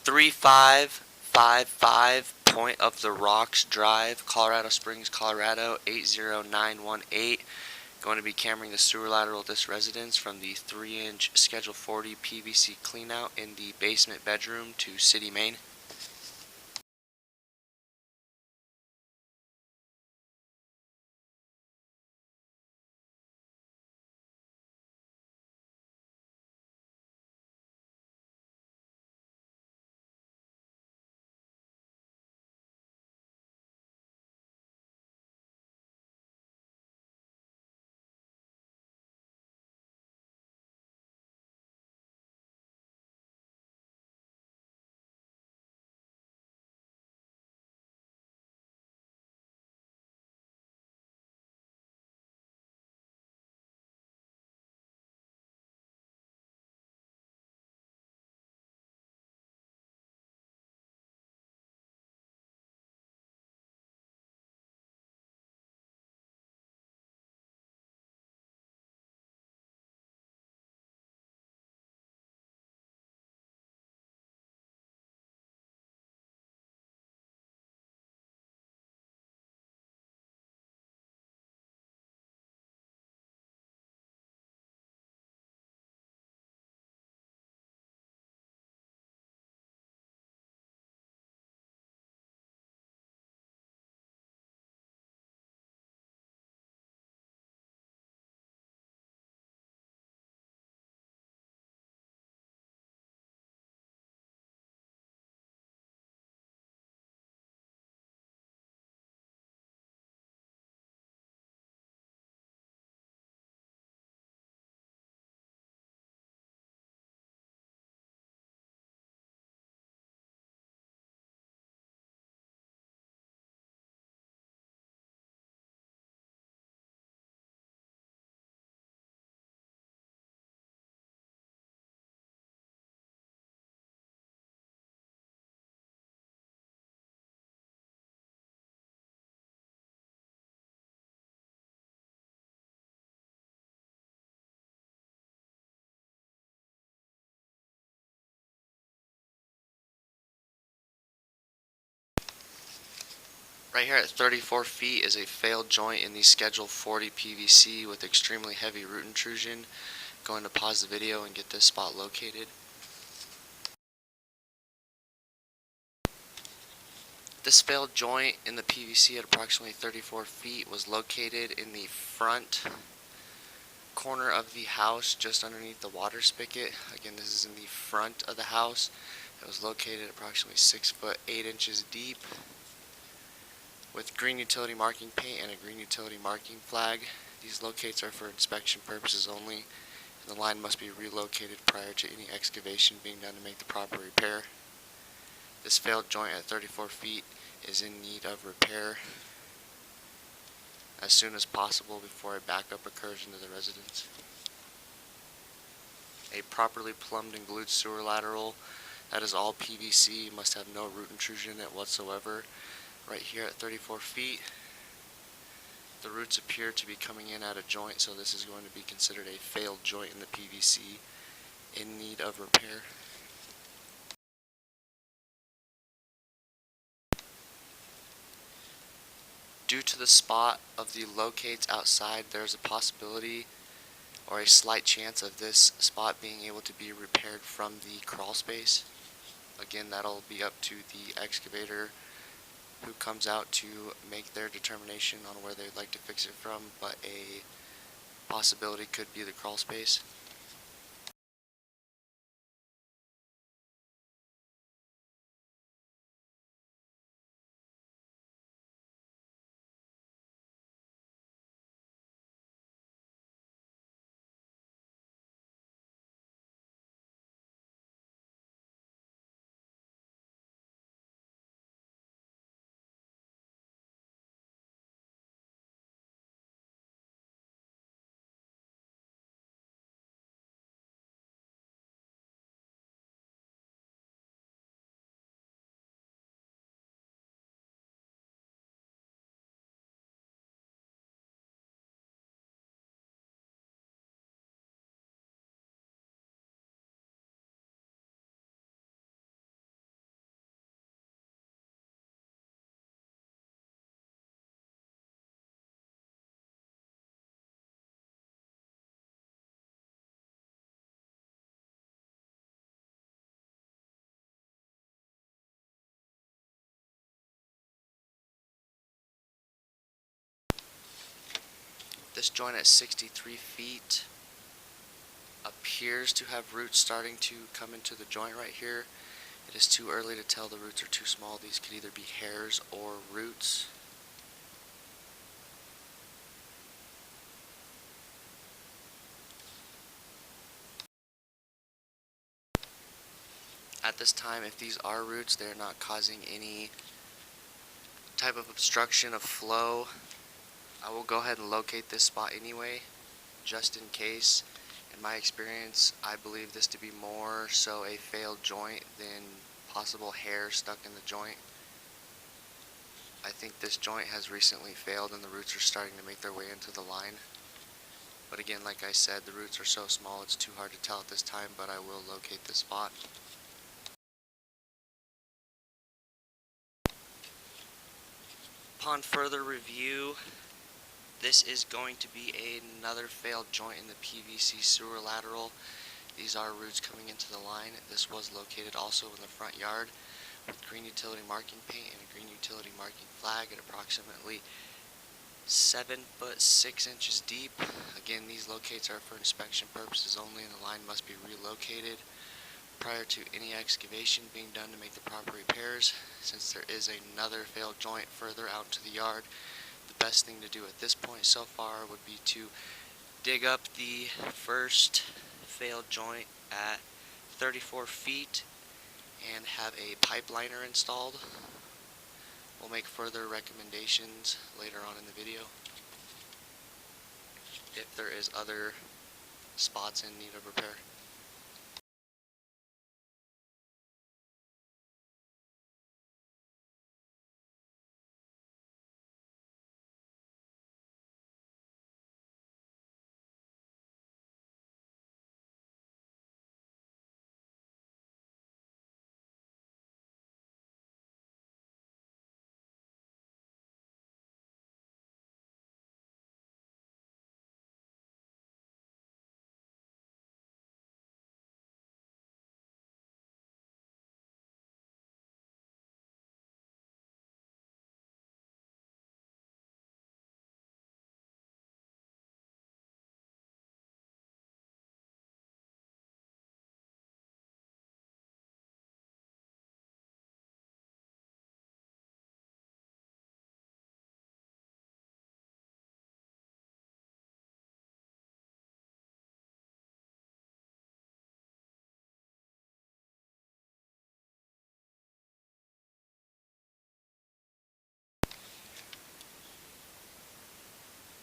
3555 Point of the Rocks Drive, Colorado Springs, Colorado 80918. Going to be cammering the sewer lateral of this residence from the 3-inch Schedule 40 PVC cleanout in the basement bedroom to city main. Right here at 34 feet is a failed joint in the Schedule 40 PVC with extremely heavy root intrusion. Going to pause the video and get this spot located. This failed joint in the PVC at approximately 34 feet was located in the front corner of the house just underneath the water spigot. Again, this is in the front of the house. It was located approximately 6 foot 8 inches deep, with green utility marking paint and a green utility marking flag. These locates are for inspection purposes only, and the line must be relocated prior to any excavation being done to make the proper repair. This failed joint at 34 feet is in need of repair as soon as possible before a backup occurs into the residence. A properly plumbed and glued sewer lateral that is all PVC must have no root intrusion in it whatsoever. Right here at 34 feet, the roots appear to be coming in at a joint, so this is going to be considered a failed joint in the PVC in need of repair. Due to the spot of the locates outside, there's a possibility or a slight chance of this spot being able to be repaired from the crawl space. Again, that'll be up to the excavator who comes out to make their determination on where they'd like to fix it from, but a possibility could be the crawl space. This joint at 63 feet appears to have roots starting to come into the joint right here. It is too early to tell, the roots are too small. These could either be hairs or roots. At this time, if these are roots, they're not causing any type of obstruction of flow. I will go ahead and locate this spot anyway, just in case. In my experience, I believe this to be more so a failed joint than possible hair stuck in the joint. I think this joint has recently failed and the roots are starting to make their way into the line. But again, like I said, the roots are so small it's too hard to tell at this time, but I will locate this spot. Upon further review, this is going to be another failed joint in the PVC sewer lateral. These are roots coming into the line. This was located also in the front yard with green utility marking paint and a green utility marking flag at approximately 7 foot 6 inches deep. Again, these locates are for inspection purposes only, and the line must be relocated prior to any excavation being done to make the proper repairs. Since there is another failed joint further out to the yard, the best thing to do at this point so far would be to dig up the first failed joint at 34 feet and have a pipe liner installed. We'll make further recommendations later on in the video if there is other spots in need of repair.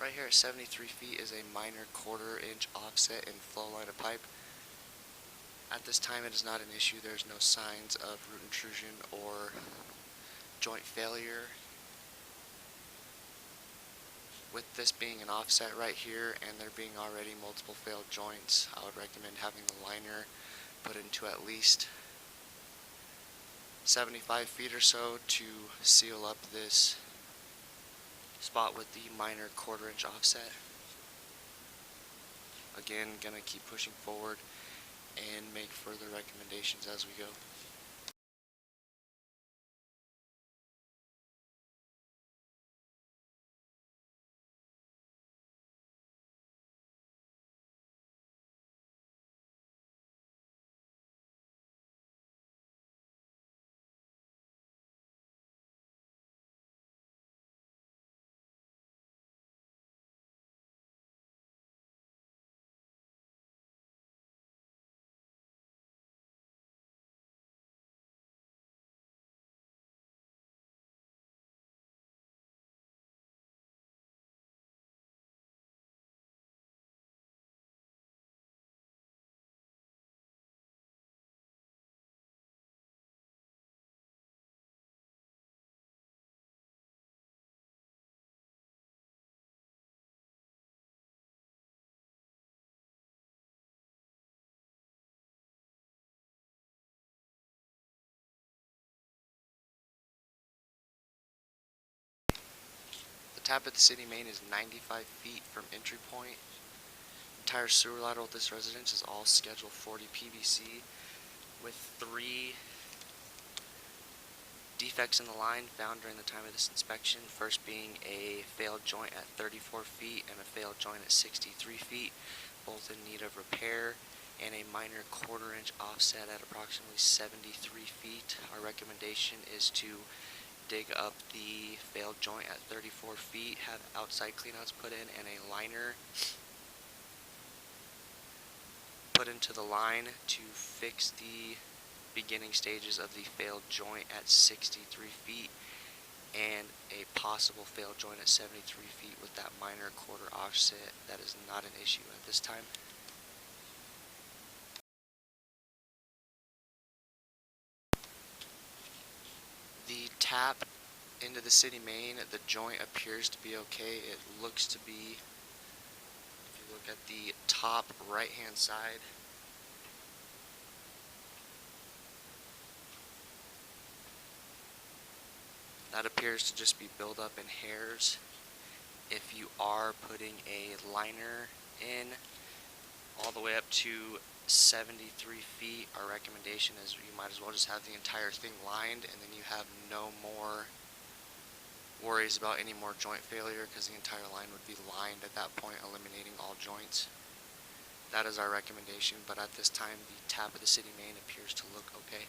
Right here at 73 feet is a minor 1/4 inch offset in flow line of pipe. At this time it is not an issue. There's no signs of root intrusion or joint failure. With this being an offset right here and there being already multiple failed joints, I would recommend having the liner put into at least 75 feet or so to seal up this spot with the minor 1/4 inch offset. Again, gonna keep pushing forward and make further recommendations as we go. The tap at the city main is 95 feet from entry point. Entire sewer lateral at this residence is all Schedule 40 PVC with 3 Defects in the line found during the time of this inspection, first being a failed joint at 34 feet and a failed joint at 63 feet, both in need of repair, and a minor quarter-inch offset at approximately 73 feet. Our recommendation is to dig up the failed joint at 34 feet, have outside cleanouts put in, and a liner put into the line to fix the beginning stages of the failed joint at 63 feet and a possible failed joint at 73 feet with that minor quarter offset. That is not an issue at this time. The tap into the city main, the joint appears to be okay. It looks to be, if you look at the top right hand side, that appears to just be buildup in hairs. If you are putting a liner in all the way up to 73 feet, our recommendation is you might as well just have the entire thing lined, and then you have no more worries about any more joint failure because the entire line would be lined at that point, eliminating all joints. That is our recommendation, but at this time the tap of the city main appears to look okay.